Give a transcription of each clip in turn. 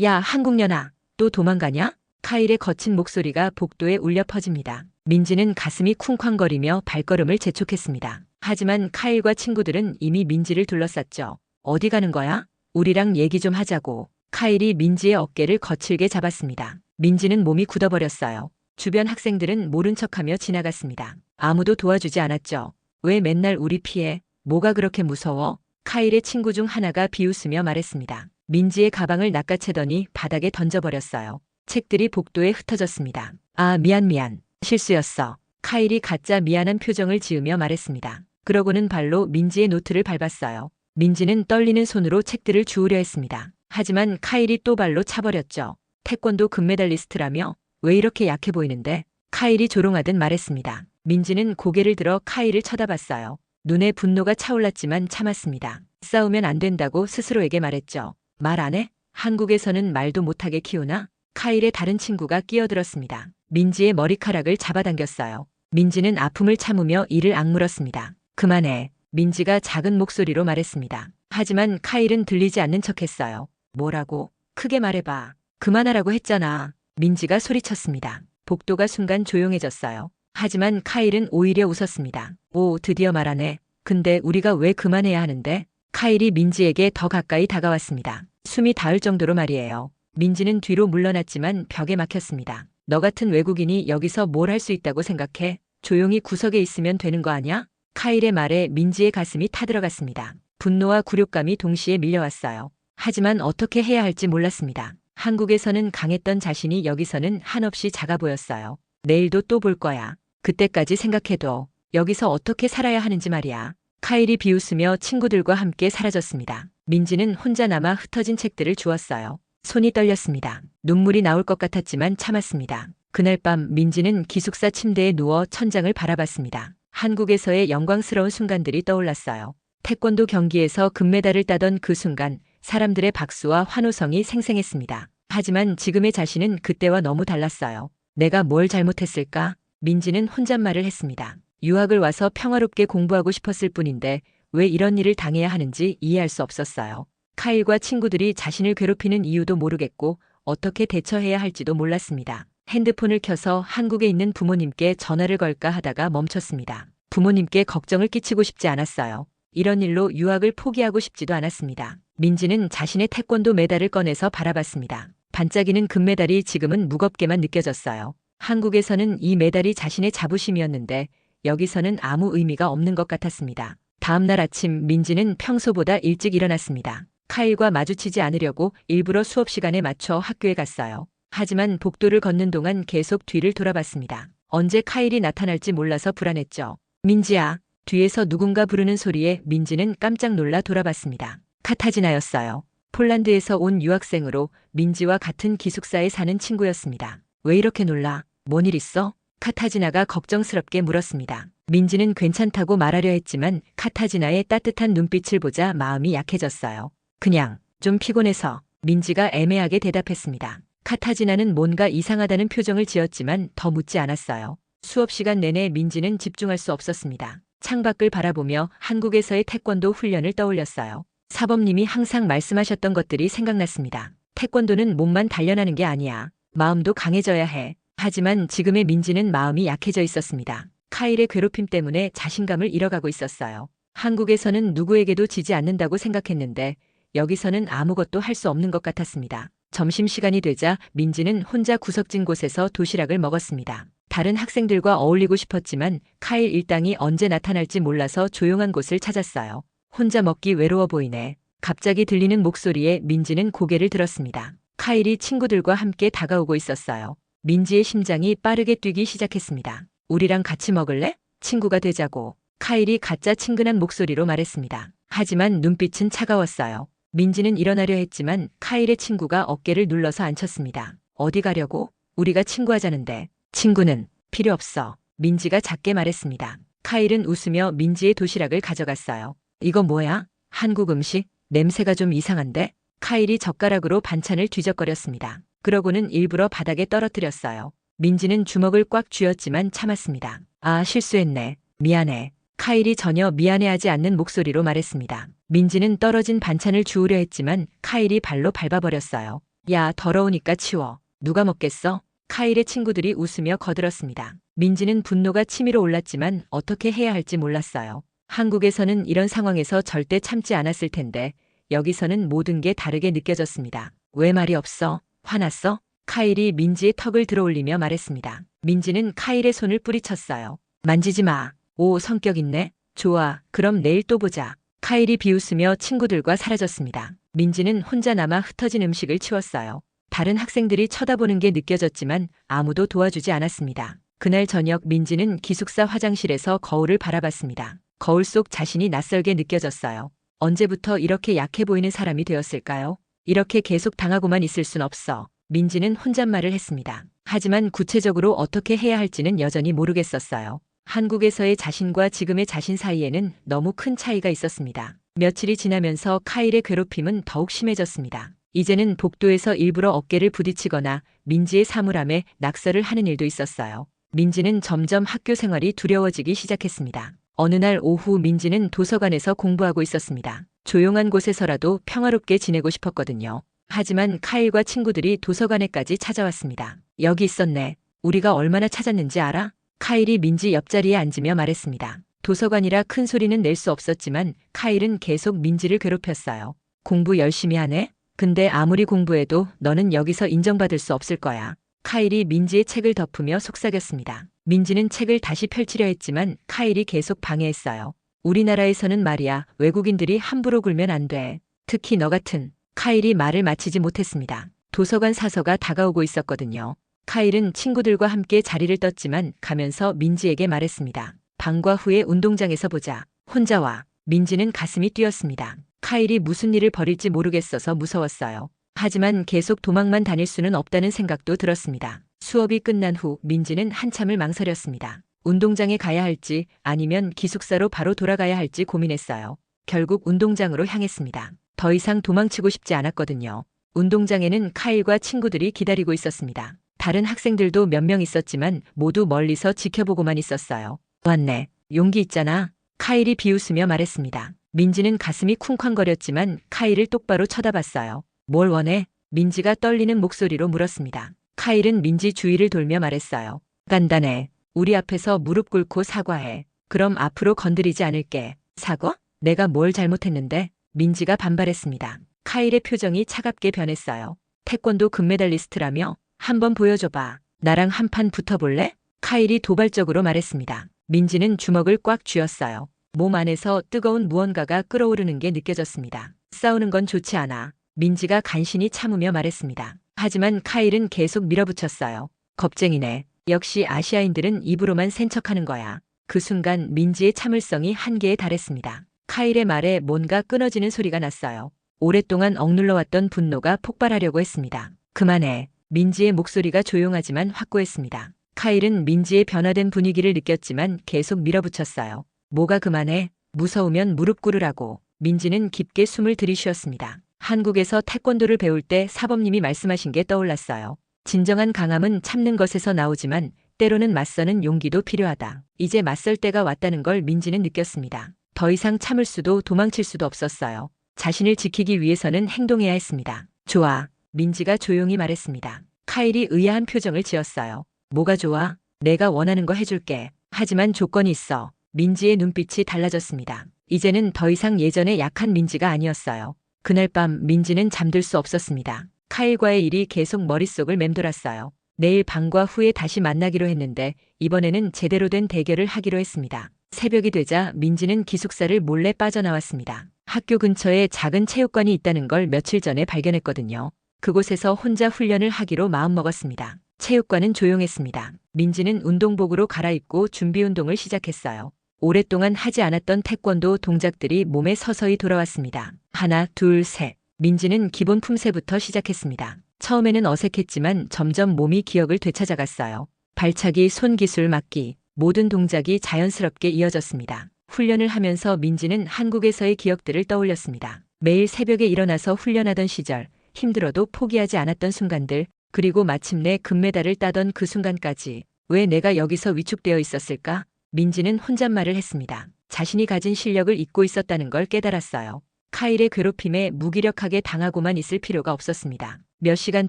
야, 한국년아, 또 도망가냐? 카일의 거친 목소리가 복도에 울려 퍼집니다. 민지는 가슴이 쿵쾅거리며 발걸음을 재촉했습니다. 하지만 카일과 친구들은 이미 민지를 둘러쌌죠. 어디 가는 거야? 우리랑 얘기 좀 하자고. 카일이 민지의 어깨를 거칠게 잡았습니다. 민지는 몸이 굳어버렸어요. 주변 학생들은 모른 척하며 지나갔습니다. 아무도 도와주지 않았죠. 왜 맨날 우리 피해? 뭐가 그렇게 무서워? 카일의 친구 중 하나가 비웃으며 말했습니다. 민지의 가방을 낚아채더니 바닥에 던져버렸어요. 책들이 복도에 흩어졌습니다. 아, 미안. 실수였어. 카일이 가짜 미안한 표정을 지으며 말했습니다. 그러고는 발로 민지의 노트를 밟았어요. 민지는 떨리는 손으로 책들을 주우려 했습니다. 하지만 카일이 또 발로 차버렸죠. 태권도 금메달리스트라며 왜 이렇게 약해 보이는데? 카일이 조롱하듯 말했습니다. 민지는 고개를 들어 카일을 쳐다봤어요. 눈에 분노가 차올랐지만 참았습니다. 싸우면 안 된다고 스스로에게 말했죠. 말 안 해? 한국에서는 말도 못하게 키우나? 카일의 다른 친구가 끼어들었습니다. 민지의 머리카락을 잡아당겼어요. 민지는 아픔을 참으며 이를 악물었습니다. 그만해. 민지가 작은 목소리로 말했습니다. 하지만 카일은 들리지 않는 척했어요. 뭐라고? 크게 말해봐. 그만하라고 했잖아. 민지가 소리쳤습니다. 복도가 순간 조용해졌어요. 하지만 카일은 오히려 웃었습니다. 오, 드디어 말하네. 근데 우리가 왜 그만해야 하는데? 카일이 민지에게 더 가까이 다가왔습니다. 숨이 닿을 정도로 말이에요. 민지는 뒤로 물러났지만 벽에 막혔습니다. 너 같은 외국인이 여기서 뭘 할 수 있다고 생각해? 조용히 구석에 있으면 되는 거 아냐? 카일의 말에 민지의 가슴이 타들어갔습니다. 분노와 굴욕감이 동시에 밀려왔어요. 하지만 어떻게 해야 할지 몰랐습니다. 한국에서는 강했던 자신이 여기서는 한없이 작아 보였어요. 내일도 또 볼 거야. 그때까지 생각해도 여기서 어떻게 살아야 하는지 말이야. 카일이 비웃으며 친구들과 함께 사라졌습니다. 민지는 혼자 남아 흩어진 책들을 주웠어요. 손이 떨렸습니다. 눈물이 나올 것 같았지만 참았습니다. 그날 밤 민지는 기숙사 침대에 누워 천장을 바라봤습니다. 한국에서의 영광스러운 순간들이 떠올랐어요. 태권도 경기에서 금메달을 따던 그 순간 사람들의 박수와 환호성이 생생했습니다. 하지만 지금의 자신은 그때와 너무 달랐어요. 내가 뭘 잘못했을까? 민지는 혼잣말을 했습니다. 유학을 와서 평화롭게 공부하고 싶었을 뿐인데 왜 이런 일을 당해야 하는지 이해할 수 없었어요. 카일과 친구들이 자신을 괴롭히는 이유도 모르겠고 어떻게 대처해야 할지도 몰랐습니다. 핸드폰을 켜서 한국에 있는 부모님께 전화를 걸까 하다가 멈췄습니다. 부모님께 걱정을 끼치고 싶지 않았어요. 이런 일로 유학을 포기하고 싶지도 않았습니다. 민지는 자신의 태권도 메달을 꺼내서 바라봤습니다. 반짝이는 금메달이 지금은 무겁게만 느껴졌어요. 한국에서는 이 메달이 자신의 자부심이었는데 여기서는 아무 의미가 없는 것 같았습니다. 다음 날 아침 민지는 평소보다 일찍 일어났습니다. 카일과 마주치지 않으려고 일부러 수업 시간에 맞춰 학교에 갔어요. 하지만 복도를 걷는 동안 계속 뒤를 돌아봤습니다. 언제 카일이 나타날지 몰라서 불안했죠. 민지야. 뒤에서 누군가 부르는 소리에 민지는 깜짝 놀라 돌아봤습니다. 카타지나였어요. 폴란드에서 온 유학생으로 민지와 같은 기숙사에 사는 친구였습니다. 왜 이렇게 놀라? 뭔 일 있어? 카타지나가 걱정스럽게 물었습니다. 민지는 괜찮다고 말하려 했지만 카타지나의 따뜻한 눈빛을 보자 마음이 약해졌어요. 그냥 좀 피곤해서. 민지가 애매하게 대답했습니다. 카타지나는 뭔가 이상하다는 표정을 지었지만 더 묻지 않았어요. 수업 시간 내내 민지는 집중할 수 없었습니다. 창밖을 바라보며 한국에서의 태권도 훈련을 떠올렸어요. 사범님이 항상 말씀하셨던 것들이 생각났습니다. 태권도는 몸만 단련하는 게 아니야. 마음도 강해져야 해. 하지만 지금의 민지는 마음이 약해져 있었습니다. 카일의 괴롭힘 때문에 자신감을 잃어가고 있었어요. 한국에서는 누구에게도 지지 않는다고 생각했는데 여기서는 아무것도 할 수 없는 것 같았습니다. 점심시간이 되자 민지는 혼자 구석진 곳에서 도시락을 먹었습니다. 다른 학생들과 어울리고 싶었지만 카일 일당이 언제 나타날지 몰라서 조용한 곳을 찾았어요. 혼자 먹기 외로워 보이네. 갑자기 들리는 목소리에 민지는 고개를 들었습니다. 카일이 친구들과 함께 다가오고 있었어요. 민지의 심장이 빠르게 뛰기 시작했습니다. 우리랑 같이 먹을래? 친구가 되자고. 카일이 가짜 친근한 목소리로 말했습니다. 하지만 눈빛은 차가웠어요. 민지는 일어나려 했지만 카일의 친구가 어깨를 눌러서 앉혔습니다. 어디 가려고? 우리가 친구하자는데. 친구는 필요 없어. 민지가 작게 말했습니다. 카일은 웃으며 민지의 도시락을 가져갔어요. 이거 뭐야? 한국 음식? 냄새가 좀 이상한데? 카일이 젓가락으로 반찬을 뒤적거렸습니다. 그러고는 일부러 바닥에 떨어뜨렸어요. 민지는 주먹을 꽉 쥐었지만 참았습니다. 아, 실수했네. 미안해. 카일이 전혀 미안해하지 않는 목소리로 말했습니다. 민지는 떨어진 반찬을 주우려 했지만 카일이 발로 밟아버렸어요. 야, 더러우니까 치워. 누가 먹겠어? 카일의 친구들이 웃으며 거들었습니다. 민지는 분노가 치밀어 올랐지만 어떻게 해야 할지 몰랐어요. 한국에서는 이런 상황에서 절대 참지 않았을 텐데 여기서는 모든 게 다르게 느껴졌습니다. 왜 말이 없어? 화났어? 카일이 민지의 턱을 들어올리며 말했습니다. 민지는 카일의 손을 뿌리쳤어요. 만지지 마. 오, 성격 있네. 좋아. 그럼 내일 또 보자. 카일이 비웃으며 친구들과 사라졌습니다. 민지는 혼자 남아 흩어진 음식을 치웠어요. 다른 학생들이 쳐다보는 게 느껴졌지만 아무도 도와주지 않았습니다. 그날 저녁 민지는 기숙사 화장실에서 거울을 바라봤습니다. 거울 속 자신이 낯설게 느껴졌어요. 언제부터 이렇게 약해 보이는 사람이 되었을까요? 이렇게 계속 당하고만 있을 순 없어. 민지는 혼잣말을 했습니다. 하지만 구체적으로 어떻게 해야 할지는 여전히 모르겠었어요. 한국에서의 자신과 지금의 자신 사이에는 너무 큰 차이가 있었습니다. 며칠이 지나면서 카일의 괴롭힘은 더욱 심해졌습니다. 이제는 복도에서 일부러 어깨를 부딪히거나 민지의 사물함에 낙서를 하는 일도 있었어요. 민지는 점점 학교 생활이 두려워지기 시작했습니다. 어느 날 오후 민지는 도서관에서 공부하고 있었습니다. 조용한 곳에서라도 평화롭게 지내고 싶었거든요. 하지만 카일과 친구들이 도서관에까지 찾아왔습니다. 여기 있었네. 우리가 얼마나 찾았는지 알아? 카일이 민지 옆자리에 앉으며 말했습니다. 도서관이라 큰 소리는 낼 수 없었지만 카일은 계속 민지를 괴롭혔어요. 공부 열심히 하네? 근데 아무리 공부해도 너는 여기서 인정받을 수 없을 거야. 카일이 민지의 책을 덮으며 속삭였습니다. 민지는 책을 다시 펼치려 했지만 카일이 계속 방해했어요. 우리나라에서는 말이야, 외국인들이 함부로 굴면 안 돼. 특히 너 같은. 카일이 말을 마치지 못했습니다. 도서관 사서가 다가오고 있었거든요. 카일은 친구들과 함께 자리를 떴지만 가면서 민지에게 말했습니다. 방과 후에 운동장에서 보자. 혼자 와. 민지는 가슴이 뛰었습니다. 카일이 무슨 일을 벌일지 모르겠어서 무서웠어요. 하지만 계속 도망만 다닐 수는 없다는 생각도 들었습니다. 수업이 끝난 후 민지는 한참을 망설였습니다. 운동장에 가야 할지 아니면 기숙사로 바로 돌아가야 할지 고민했어요. 결국 운동장으로 향했습니다. 더 이상 도망치고 싶지 않았거든요. 운동장에는 카일과 친구들이 기다리고 있었습니다. 다른 학생들도 몇 명 있었지만 모두 멀리서 지켜보고만 있었어요. 왔네. 용기 있잖아. 카일이 비웃으며 말했습니다. 민지는 가슴이 쿵쾅거렸지만 카일을 똑바로 쳐다봤어요. 뭘 원해? 민지가 떨리는 목소리로 물었습니다. 카일은 민지 주위를 돌며 말했어요. 간단해. 우리 앞에서 무릎 꿇고 사과해. 그럼 앞으로 건드리지 않을게. 사과? 내가 뭘 잘못했는데? 민지가 반발했습니다. 카일의 표정이 차갑게 변했어요. 태권도 금메달리스트라며? 한번 보여줘봐. 나랑 한판 붙어볼래? 카일이 도발적으로 말했습니다. 민지는 주먹을 꽉 쥐었어요. 몸 안에서 뜨거운 무언가가 끓어오르는 게 느껴졌습니다. 싸우는 건 좋지 않아. 민지가 간신히 참으며 말했습니다. 하지만 카일은 계속 밀어붙였어요. 겁쟁이네. 역시 아시아인들은 입으로만 센 척하는 거야. 그 순간 민지의 참을성이 한계에 달했습니다. 카일의 말에 뭔가 끊어지는 소리가 났어요. 오랫동안 억눌러왔던 분노가 폭발하려고 했습니다. 그만해. 민지의 목소리가 조용하지만 확고했습니다. 카일은 민지의 변화된 분위기를 느꼈지만 계속 밀어붙였어요. 뭐가 그만해? 무서우면 무릎 꿇으라고. 민지는 깊게 숨을 들이쉬었습니다. 한국에서 태권도를 배울 때 사범님이 말씀하신 게 떠올랐어요. 진정한 강함은 참는 것에서 나오지만 때로는 맞서는 용기도 필요하다. 이제 맞설 때가 왔다는 걸 민지는 느꼈습니다. 더 이상 참을 수도 도망칠 수도 없었어요. 자신을 지키기 위해서는 행동해야 했습니다. 좋아. 민지가 조용히 말했습니다. 카일이 의아한 표정을 지었어요. 뭐가 좋아? 내가 원하는 거 해줄게. 하지만 조건이 있어. 민지의 눈빛이 달라졌습니다. 이제는 더 이상 예전의 약한 민지가 아니었어요. 그날 밤 민지는 잠들 수 없었습니다. 카일과의 일이 계속 머릿속을 맴돌았어요. 내일 방과 후에 다시 만나기로 했는데 이번에는 제대로 된 대결을 하기로 했습니다. 새벽이 되자 민지는 기숙사를 몰래 빠져나왔습니다. 학교 근처에 작은 체육관이 있다는 걸 며칠 전에 발견했거든요. 그곳에서 혼자 훈련을 하기로 마음먹었습니다. 체육관은 조용했습니다. 민지는 운동복으로 갈아입고 준비 운동을 시작했어요. 오랫동안 하지 않았던 태권도 동작들이 몸에 서서히 돌아왔습니다. 하나, 둘, 셋. 민지는 기본 품새부터 시작했습니다. 처음에는 어색했지만 점점 몸이 기억을 되찾아갔어요. 발차기, 손기술, 막기. 모든 동작이 자연스럽게 이어졌습니다. 훈련을 하면서 민지는 한국에서의 기억들을 떠올렸습니다. 매일 새벽에 일어나서 훈련하던 시절, 힘들어도 포기하지 않았던 순간들, 그리고 마침내 금메달을 따던 그 순간까지. 왜 내가 여기서 위축되어 있었을까? 민지는 혼잣말을 했습니다. 자신이 가진 실력을 잊고 있었다는 걸 깨달았어요. 카일의 괴롭힘에 무기력하게 당하고만 있을 필요가 없었습니다. 몇 시간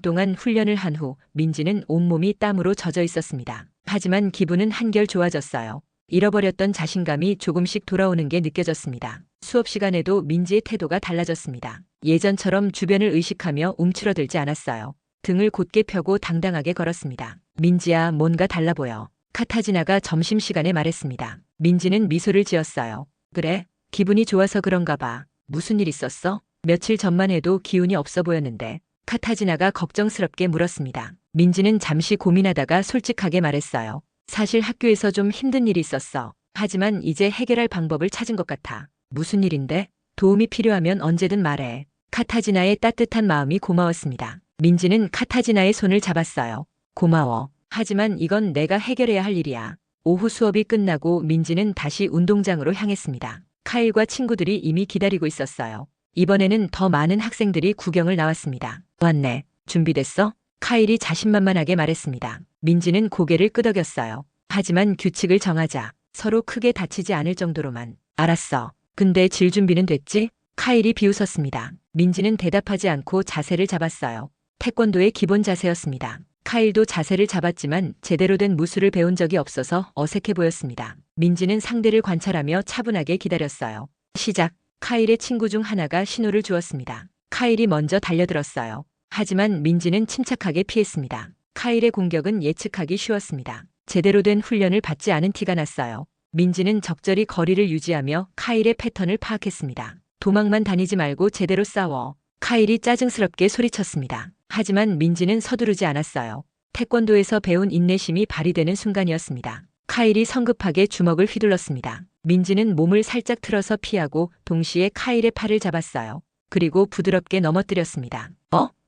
동안 훈련을 한 후 민지는 온몸이 땀으로 젖어 있었습니다. 하지만 기분은 한결 좋아졌어요. 잃어버렸던 자신감이 조금씩 돌아오는 게 느껴졌습니다. 수업 시간에도 민지의 태도가 달라졌습니다. 예전처럼 주변을 의식하며 움츠러들지 않았어요. 등을 곧게 펴고 당당하게 걸었습니다. 민지야, 뭔가 달라 보여. 카타지나가 점심시간에 말했습니다. 민지는 미소를 지었어요. 그래? 기분이 좋아서 그런가 봐. 무슨 일 있었어? 며칠 전만 해도 기운이 없어 보였는데. 카타지나가 걱정스럽게 물었습니다. 민지는 잠시 고민하다가 솔직하게 말했어요. 사실 학교에서 좀 힘든 일이 있었어. 하지만 이제 해결할 방법을 찾은 것 같아. 무슨 일인데? 도움이 필요하면 언제든 말해. 카타지나의 따뜻한 마음이 고마웠습니다. 민지는 카타지나의 손을 잡았어요. 고마워. 하지만 이건 내가 해결해야 할 일이야. 오후 수업이 끝나고 민지는 다시 운동장으로 향했습니다. 카일과 친구들이 이미 기다리고 있었어요. 이번에는 더 많은 학생들이 구경을 나왔습니다. 왔네. 준비됐어? 카일이 자신만만하게 말했습니다. 민지는 고개를 끄덕였어요. 하지만 규칙을 정하자. 서로 크게 다치지 않을 정도로만. 알았어. 근데 질 준비는 됐지? 카일이 비웃었습니다. 민지는 대답하지 않고 자세를 잡았어요. 태권도의 기본 자세였습니다. 카일도 자세를 잡았지만 제대로 된 무술을 배운 적이 없어서 어색해 보였습니다. 민지는 상대를 관찰하며 차분하게 기다렸어요. 시작. 카일의 친구 중 하나가 신호를 주었습니다. 카일이 먼저 달려들었어요. 하지만 민지는 침착하게 피했습니다. 카일의 공격은 예측하기 쉬웠습니다. 제대로 된 훈련을 받지 않은 티가 났어요. 민지는 적절히 거리를 유지하며 카일의 패턴을 파악했습니다. 도망만 다니지 말고 제대로 싸워. 카일이 짜증스럽게 소리쳤습니다. 하지만 민지는 서두르지 않았어요. 태권도에서 배운 인내심이 발휘되는 순간이었습니다. 카일이 성급하게 주먹을 휘둘렀습니다. 민지는 몸을 살짝 틀어서 피하고 동시에 카일의 팔을 잡았어요. 그리고 부드럽게 넘어뜨렸습니다.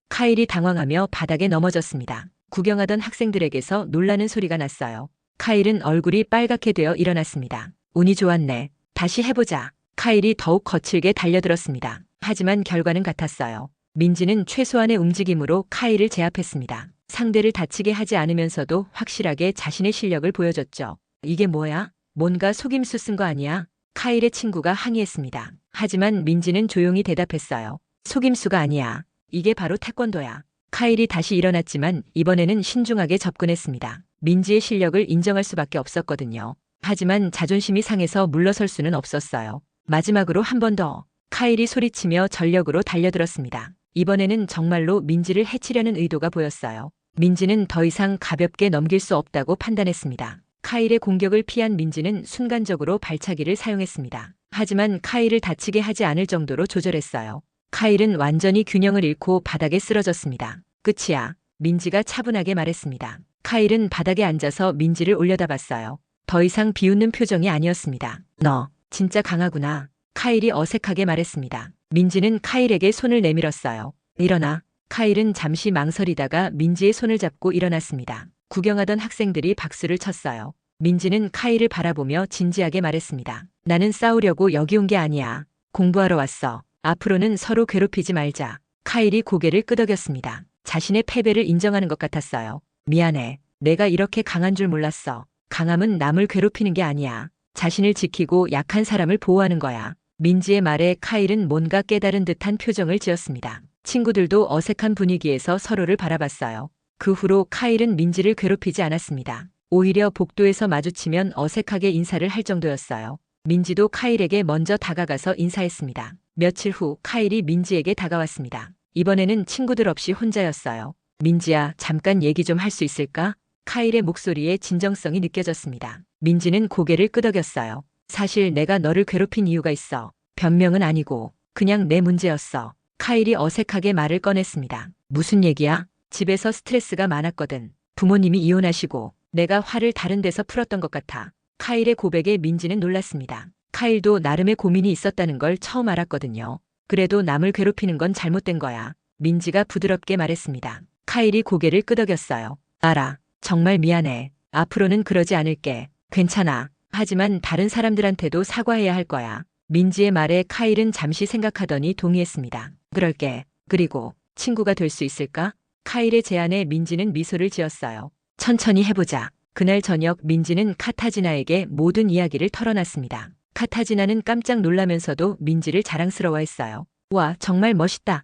카일이 당황하며 바닥에 넘어졌습니다. 구경하던 학생들에게서 놀라는 소리가 났어요. 카일은 얼굴이 빨갛게 되어 일어났습니다. 운이 좋았네. 다시 해보자. 카일이 더욱 거칠게 달려들었습니다. 하지만 결과는 같았어요. 민지는 최소한의 움직임으로 카일을 제압했습니다. 상대를 다치게 하지 않으면서도 확실하게 자신의 실력을 보여줬죠. 이게 뭐야? 뭔가 속임수 쓴 거 아니야? 카일의 친구가 항의했습니다. 하지만 민지는 조용히 대답했어요. 속임수가 아니야. 이게 바로 태권도야. 카일이 다시 일어났지만 이번에는 신중하게 접근했습니다. 민지의 실력을 인정할 수밖에 없었거든요. 하지만 자존심이 상해서 물러설 수는 없었어요. 마지막으로 한 번 더. 카일이 소리치며 전력으로 달려들었습니다. 이번에는 정말로 민지를 해치려는 의도가 보였어요. 민지는 더 이상 가볍게 넘길 수 없다고 판단했습니다. 카일의 공격을 피한 민지는 순간적으로 발차기를 사용했습니다. 하지만 카일을 다치게 하지 않을 정도로 조절했어요. 카일은 완전히 균형을 잃고 바닥에 쓰러졌습니다. 끝이야. 민지가 차분하게 말했습니다. 카일은 바닥에 앉아서 민지를 올려다봤어요. 더 이상 비웃는 표정이 아니었습니다. 너 진짜 강하구나. 카일이 어색하게 말했습니다. 민지는 카일에게 손을 내밀었어요. 일어나. 카일은 잠시 망설이다가 민지의 손을 잡고 일어났습니다. 구경하던 학생들이 박수를 쳤어요. 민지는 카일을 바라보며 진지하게 말했습니다. 나는 싸우려고 여기 온 게 아니야. 공부하러 왔어. 앞으로는 서로 괴롭히지 말자. 카일이 고개를 끄덕였습니다. 자신의 패배를 인정하는 것 같았어요. 미안해. 내가 이렇게 강한 줄 몰랐어. 강함은 남을 괴롭히는 게 아니야. 자신을 지키고 약한 사람을 보호하는 거야. 민지의 말에 카일은 뭔가 깨달은 듯한 표정을 지었습니다. 친구들도 어색한 분위기에서 서로를 바라봤어요. 그 후로 카일은 민지를 괴롭히지 않았습니다. 오히려 복도에서 마주치면 어색하게 인사를 할 정도였어요. 민지도 카일에게 먼저 다가가서 인사했습니다. 며칠 후 카일이 민지에게 다가왔습니다. 이번에는 친구들 없이 혼자였어요. 민지야, 잠깐 얘기 좀 할 수 있을까? 카일의 목소리에 진정성이 느껴졌습니다. 민지는 고개를 끄덕였어요. 사실 내가 너를 괴롭힌 이유가 있어. 변명은 아니고 그냥 내 문제였어. 카일이 어색하게 말을 꺼냈습니다. 무슨 얘기야? 집에서 스트레스가 많았거든. 부모님이 이혼하시고 내가 화를 다른 데서 풀었던 것 같아. 카일의 고백에 민지는 놀랐습니다. 카일도 나름의 고민이 있었다는 걸 처음 알았거든요. 그래도 남을 괴롭히는 건 잘못된 거야. 민지가 부드럽게 말했습니다. 카일이 고개를 끄덕였어요. 알아. 정말 미안해. 앞으로는 그러지 않을게. 괜찮아. 하지만 다른 사람들한테도 사과해야 할 거야. 민지의 말에 카일은 잠시 생각하더니 동의했습니다. 그럴게. 그리고 친구가 될 수 있을까? 카일의 제안에 민지는 미소를 지었어요. 천천히 해보자. 그날 저녁 민지는 카타지나에게 모든 이야기를 털어놨습니다. 카타지나는 깜짝 놀라면서도 민지를 자랑스러워했어요. 와, 정말 멋있다.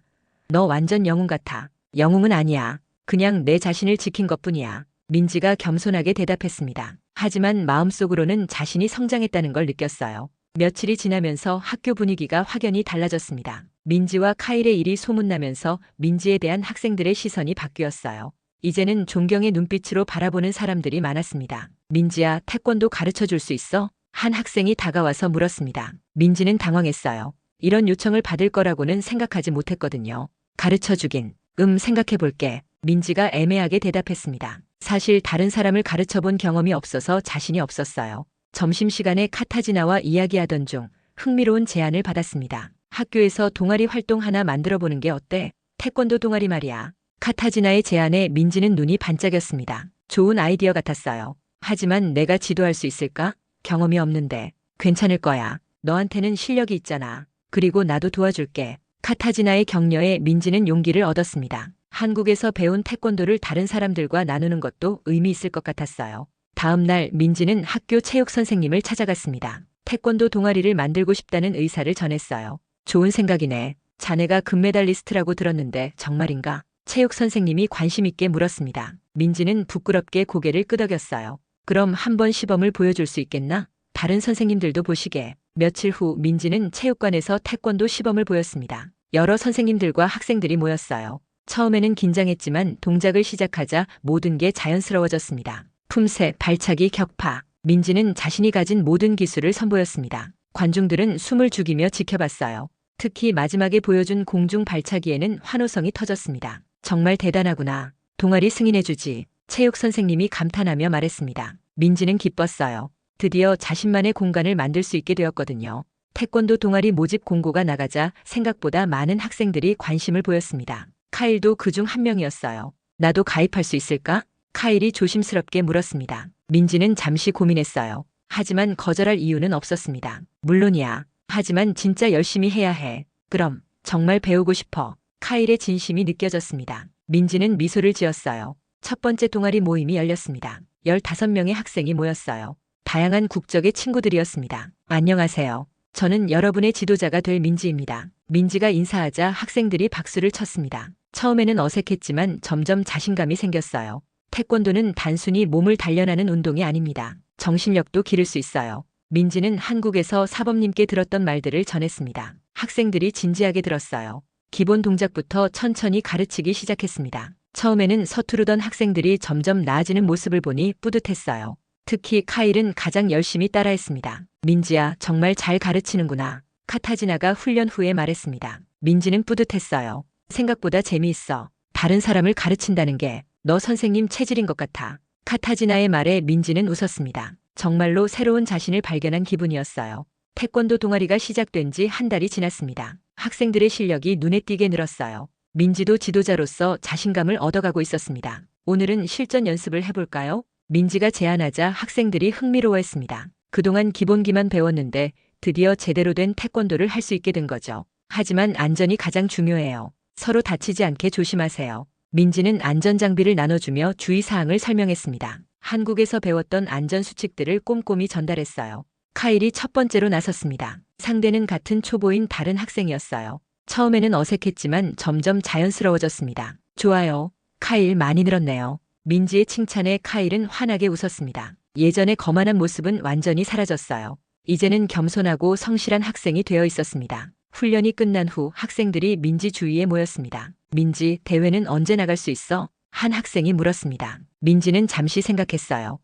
너 완전 영웅 같아. 영웅은 아니야. 그냥 내 자신을 지킨 것뿐이야. 민지가 겸손하게 대답했습니다. 하지만 마음속으로는 자신이 성장했다는 걸 느꼈어요. 며칠이 지나면서 학교 분위기가 확연히 달라졌습니다. 민지와 카일의 일이 소문나면서 민지에 대한 학생들의 시선이 바뀌었어요. 이제는 존경의 눈빛으로 바라보는 사람들이 많았습니다. 민지야, 태권도 가르쳐 줄 수 있어? 한 학생이 다가와서 물었습니다. 민지는 당황했어요. 이런 요청을 받을 거라고는 생각하지 못했거든요. 가르쳐 주긴. 생각해 볼게. 민지가 애매하게 대답했습니다. 사실 다른 사람을 가르쳐 본 경험이 없어서 자신이 없었어요. 점심시간에 카타지나와 이야기하던 중 흥미로운 제안을 받았습니다. 학교에서 동아리 활동 하나 만들어 보는 게 어때? 태권도 동아리 말이야. 카타지나의 제안에 민지는 눈이 반짝였습니다. 좋은 아이디어 같았어요. 하지만 내가 지도할 수 있을까? 경험이 없는데. 괜찮을 거야. 너한테는 실력이 있잖아. 그리고 나도 도와줄게. 카타지나의 격려에 민지는 용기를 얻었습니다. 한국에서 배운 태권도를 다른 사람들과 나누는 것도 의미 있을 것 같았어요. 다음 날 민지는 학교 체육 선생님을 찾아갔습니다. 태권도 동아리를 만들고 싶다는 의사를 전했어요. 좋은 생각이네. 자네가 금메달리스트라고 들었는데 정말인가? 체육 선생님이 관심 있게 물었습니다. 민지는 부끄럽게 고개를 끄덕였어요. 그럼 한번 시범을 보여줄 수 있겠나? 다른 선생님들도 보시게. 며칠 후 민지는 체육관에서 태권도 시범을 보였습니다. 여러 선생님들과 학생들이 모였어요. 처음에는 긴장했지만 동작을 시작하자 모든 게 자연스러워졌습니다. 품새, 발차기, 격파. 민지는 자신이 가진 모든 기술을 선보였습니다. 관중들은 숨을 죽이며 지켜봤어요. 특히 마지막에 보여준 공중 발차기에는 환호성이 터졌습니다. 정말 대단하구나. 동아리 승인해주지. 체육 선생님이 감탄하며 말했습니다. 민지는 기뻤어요. 드디어 자신만의 공간을 만들 수 있게 되었거든요. 태권도 동아리 모집 공고가 나가자 생각보다 많은 학생들이 관심을 보였습니다. 카일도 그중 한 명이었어요. 나도 가입할 수 있을까? 카일이 조심스럽게 물었습니다. 민지는 잠시 고민했어요. 하지만 거절할 이유는 없었습니다. 물론이야. 하지만 진짜 열심히 해야 해. 그럼 정말 배우고 싶어. 카일의 진심이 느껴졌습니다. 민지는 미소를 지었어요. 첫 번째 동아리 모임이 열렸습니다. 15명의 학생이 모였어요. 다양한 국적의 친구들이었습니다. 안녕하세요. 저는 여러분의 지도자가 될 민지입니다. 민지가 인사하자 학생들이 박수를 쳤습니다. 처음에는 어색했지만 점점 자신감이 생겼어요. 태권도는 단순히 몸을 단련하는 운동이 아닙니다. 정신력도 기를 수 있어요. 민지는 한국에서 사범님께 들었던 말들을 전했습니다. 학생들이 진지하게 들었어요. 기본 동작부터 천천히 가르치기 시작했습니다. 처음에는 서투르던 학생들이 점점 나아지는 모습을 보니 뿌듯했어요. 특히 카일은 가장 열심히 따라했습니다. 민지야, 정말 잘 가르치는구나. 카타지나가 훈련 후에 말했습니다. 민지는 뿌듯했어요. 생각보다 재미있어. 다른 사람을 가르친다는 게 너 선생님 체질인 것 같아. 카타지나의 말에 민지는 웃었습니다. 정말로 새로운 자신을 발견한 기분이었어요. 태권도 동아리가 시작된 지 한 달이 지났습니다. 학생들의 실력이 눈에 띄게 늘었어요. 민지도 지도자로서 자신감을 얻어가고 있었습니다. 오늘은 실전 연습을 해볼까요? 민지가 제안하자 학생들이 흥미로워했습니다. 그동안 기본기만 배웠는데 드디어 제대로 된 태권도를 할 수 있게 된 거죠. 하지만 안전이 가장 중요해요. 서로 다치지 않게 조심하세요. 민지는 안전장비를 나눠주며 주의사항을 설명했습니다. 한국에서 배웠던 안전수칙들을 꼼꼼히 전달했어요. 카일이 첫 번째로 나섰습니다. 상대는 같은 초보인 다른 학생이었어요. 처음에는 어색했지만 점점 자연스러워졌습니다. 좋아요. 카일 많이 늘었네요. 민지의 칭찬에 카일은 환하게 웃었습니다. 예전의 거만한 모습은 완전히 사라졌어요. 이제는 겸손하고 성실한 학생이 되어 있었습니다. 훈련이 끝난 후 학생들이 민지 주위에 모였습니다. 민지, 대회는 언제 나갈 수 있어? 한 학생이 물었습니다. 민지는 잠시 생각했어요.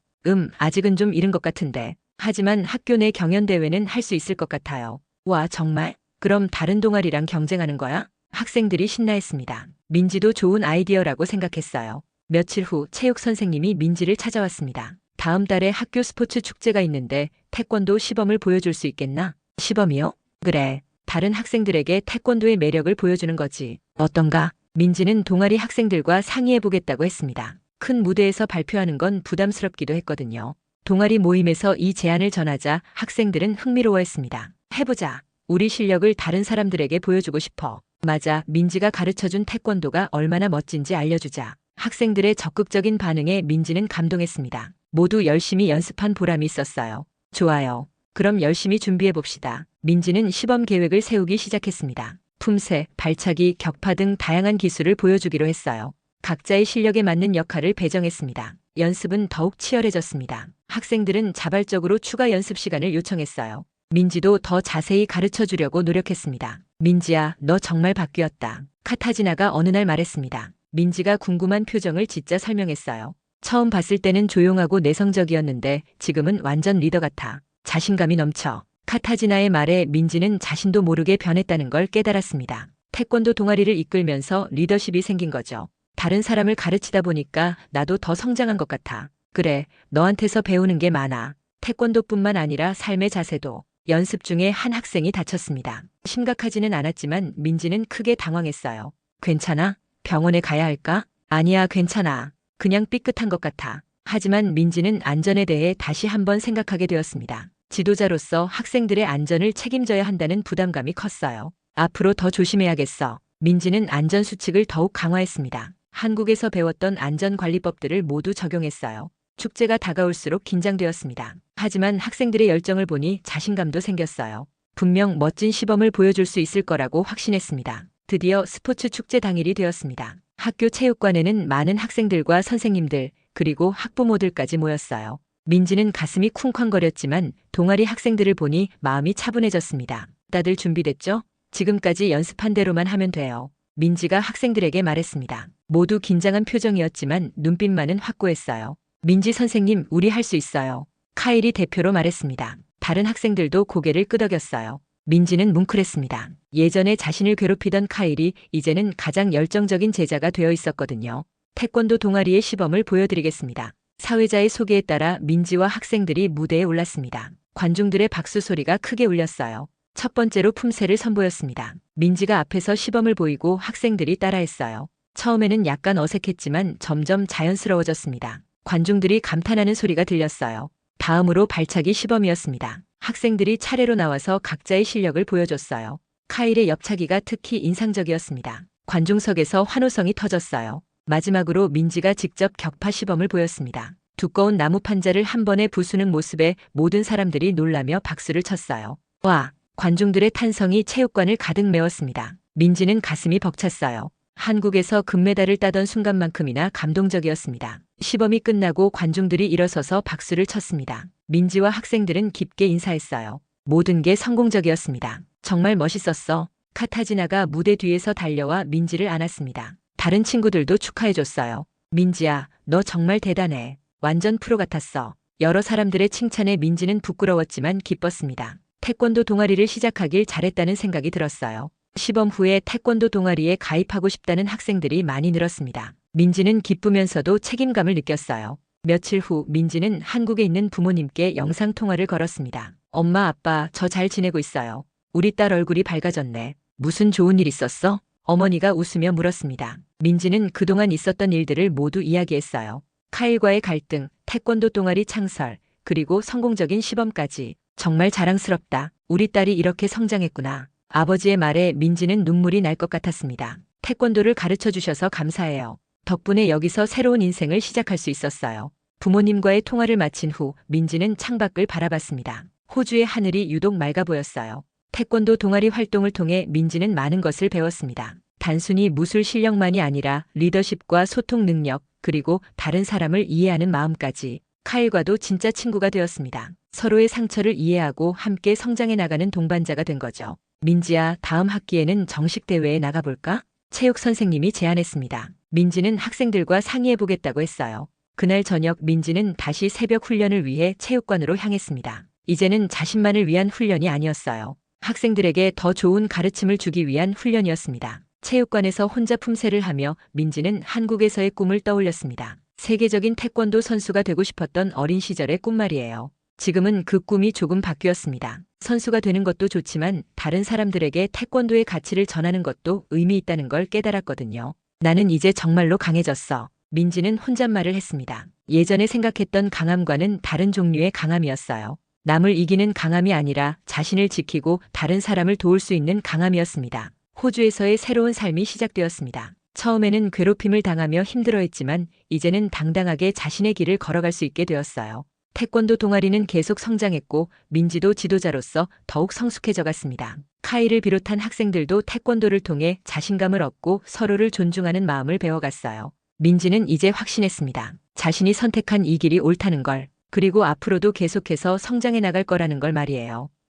아직은 좀 이른 것 같은데. 하지만 학교 내 경연대회는 할 수 있을 것 같아요. 와, 정말? 그럼 다른 동아리랑 경쟁하는 거야? 학생들이 신나했습니다. 민지도 좋은 아이디어라고 생각했어요. 며칠 후 체육 선생님이 민지를 찾아왔습니다. 다음 달에 학교 스포츠 축제가 있는데 태권도 시범을 보여줄 수 있겠나? 시범이요? 그래. 다른 학생들에게 태권도의 매력을 보여주는 거지. 어떤가? 민지는 동아리 학생들과 상의해보겠다고 했습니다. 큰 무대에서 발표하는 건 부담스럽기도 했거든요. 동아리 모임에서 이 제안을 전하자 학생들은 흥미로워했습니다. 해보자. 우리 실력을 다른 사람들에게 보여주고 싶어. 맞아. 민지가 가르쳐준 태권도가 얼마나 멋진지 알려주자. 학생들의 적극적인 반응에 민지는 감동했습니다. 모두 열심히 연습한 보람이 있었어요. 좋아요. 그럼 열심히 준비해봅시다. 민지는 시범 계획을 세우기 시작했습니다. 품새, 발차기, 격파 등 다양한 기술을 보여주기로 했어요. 각자의 실력에 맞는 역할을 배정했습니다. 연습은 더욱 치열해졌습니다. 학생들은 자발적으로 추가 연습 시간을 요청했어요. 민지도 더 자세히 가르쳐 주려고 노력했습니다. 민지야, 너 정말 바뀌었다. 카타지나가 어느 날 말했습니다. 민지가 궁금한 표정을 짓자 설명했어요. 처음 봤을 때는 조용하고 내성적이었는데 지금은 완전 리더 같아. 자신감이 넘쳐. 카타지나의 말에 민지는 자신도 모르게 변했다는 걸 깨달았습니다. 태권도 동아리를 이끌면서 리더십이 생긴 거죠. 다른 사람을 가르치다 보니까 나도 더 성장한 것 같아. 그래, 너한테서 배우는 게 많아. 태권도뿐만 아니라 삶의 자세도. 연습 중에 한 학생이 다쳤습니다. 심각하지는 않았지만 민지는 크게 당황했어요. 괜찮아? 병원에 가야 할까? 아니야, 괜찮아. 그냥 삐끗한 것 같아. 하지만 민지는 안전에 대해 다시 한번 생각하게 되었습니다. 지도자로서 학생들의 안전을 책임져야 한다는 부담감이 컸어요. 앞으로 더 조심해야겠어. 민지는 안전수칙을 더욱 강화했습니다. 한국에서 배웠던 안전관리법들을 모두 적용했어요. 축제가 다가올수록 긴장되었습니다. 하지만 학생들의 열정을 보니 자신감도 생겼어요. 분명 멋진 시범을 보여줄 수 있을 거라고 확신했습니다. 드디어 스포츠 축제 당일이 되었습니다. 학교 체육관에는 많은 학생들과 선생님들, 그리고 학부모들까지 모였어요. 민지는 가슴이 쿵쾅거렸지만 동아리 학생들을 보니 마음이 차분해졌습니다. 다들 준비됐죠? 지금까지 연습한 대로만 하면 돼요. 민지가 학생들에게 말했습니다. 모두 긴장한 표정이었지만 눈빛만은 확고했어요. 민지 선생님, 우리 할 수 있어요. 카일이 대표로 말했습니다. 다른 학생들도 고개를 끄덕였어요. 민지는 뭉클했습니다. 예전에 자신을 괴롭히던 카일이 이제는 가장 열정적인 제자가 되어 있었거든요. 태권도 동아리의 시범을 보여드리겠습니다. 사회자의 소개에 따라 민지와 학생들이 무대에 올랐습니다. 관중들의 박수 소리가 크게 울렸어요. 첫 번째로 품새를 선보였습니다. 민지가 앞에서 시범을 보이고 학생들이 따라했어요. 처음에는 약간 어색했지만 점점 자연스러워졌습니다. 관중들이 감탄하는 소리가 들렸어요. 다음으로 발차기 시범이었습니다. 학생들이 차례로 나와서 각자의 실력을 보여줬어요. 카일의 옆차기가 특히 인상적이었습니다. 관중석에서 환호성이 터졌어요. 마지막으로 민지가 직접 격파 시범을 보였습니다. 두꺼운 나무 판자를 한 번에 부수는 모습에 모든 사람들이 놀라며 박수를 쳤어요. 와! 관중들의 탄성이 체육관을 가득 메웠습니다. 민지는 가슴이 벅찼어요. 한국에서 금메달을 따던 순간만큼이나 감동적이었습니다. 시범이 끝나고 관중들이 일어서서 박수를 쳤습니다. 민지와 학생들은 깊게 인사했어요. 모든 게 성공적이었습니다. 정말 멋있었어. 카타지나가 무대 뒤에서 달려와 민지를 안았습니다. 다른 친구들도 축하해줬어요. 민지야, 너 정말 대단해. 완전 프로 같았어. 여러 사람들의 칭찬에 민지는 부끄러웠지만 기뻤습니다. 태권도 동아리를 시작하길 잘했다는 생각이 들었어요. 시범 후에 태권도 동아리에 가입하고 싶다는 학생들이 많이 늘었습니다. 민지는 기쁘면서도 책임감을 느꼈어요. 며칠 후 민지는 한국에 있는 부모님께 영상통화를 걸었습니다. 엄마, 아빠, 저 잘 지내고 있어요. 우리 딸 얼굴이 밝아졌네. 무슨 좋은 일 있었어? 어머니가 웃으며 물었습니다. 민지는 그동안 있었던 일들을 모두 이야기했어요. 카일과의 갈등, 태권도 동아리 창설, 그리고 성공적인 시범까지. 정말 자랑스럽다. 우리 딸이 이렇게 성장했구나. 아버지의 말에 민지는 눈물이 날 것 같았습니다. 태권도를 가르쳐 주셔서 감사해요. 덕분에 여기서 새로운 인생을 시작할 수 있었어요. 부모님과의 통화를 마친 후 민지는 창밖을 바라봤습니다. 호주의 하늘이 유독 맑아 보였어요. 태권도 동아리 활동을 통해 민지는 많은 것을 배웠습니다. 단순히 무술 실력만이 아니라 리더십과 소통 능력, 그리고 다른 사람을 이해하는 마음까지. 카일과도 진짜 친구가 되었습니다. 서로의 상처를 이해하고 함께 성장해 나가는 동반자가 된 거죠. 민지야, 다음 학기에는 정식 대회에 나가볼까? 체육 선생님이 제안했습니다. 민지는 학생들과 상의해보겠다고 했어요. 그날 저녁 민지는 다시 새벽 훈련을 위해 체육관으로 향했습니다. 이제는 자신만을 위한 훈련이 아니었어요. 학생들에게 더 좋은 가르침을 주기 위한 훈련이었습니다. 체육관에서 혼자 품새를 하며 민지는 한국에서의 꿈을 떠올렸습니다. 세계적인 태권도 선수가 되고 싶었던 어린 시절의 꿈 말이에요. 지금은 그 꿈이 조금 바뀌었습니다. 선수가 되는 것도 좋지만 다른 사람들에게 태권도의 가치를 전하는 것도 의미 있다는 걸 깨달았거든요. 나는 이제 정말로 강해졌어. 민지는 혼잣말을 했습니다. 예전에 생각했던 강함과는 다른 종류의 강함이었어요. 남을 이기는 강함이 아니라 자신을 지키고 다른 사람을 도울 수 있는 강함이었습니다. 호주에서의 새로운 삶이 시작되었습니다. 처음에는 괴롭힘을 당하며 힘들어했지만 이제는 당당하게 자신의 길을 걸어갈 수 있게 되었어요. 태권도 동아리는 계속 성장했고 민지도 지도자로서 더욱 성숙해져 갔습니다. 카이를 비롯한 학생들도 태권도를 통해 자신감을 얻고 서로를 존중하는 마음을 배워갔어요. 민지는 이제 확신했습니다. 자신이 선택한 이 길이 옳다는 걸, 그리고 앞으로도 계속해서 성장해 나갈 거라는 걸 말이에요.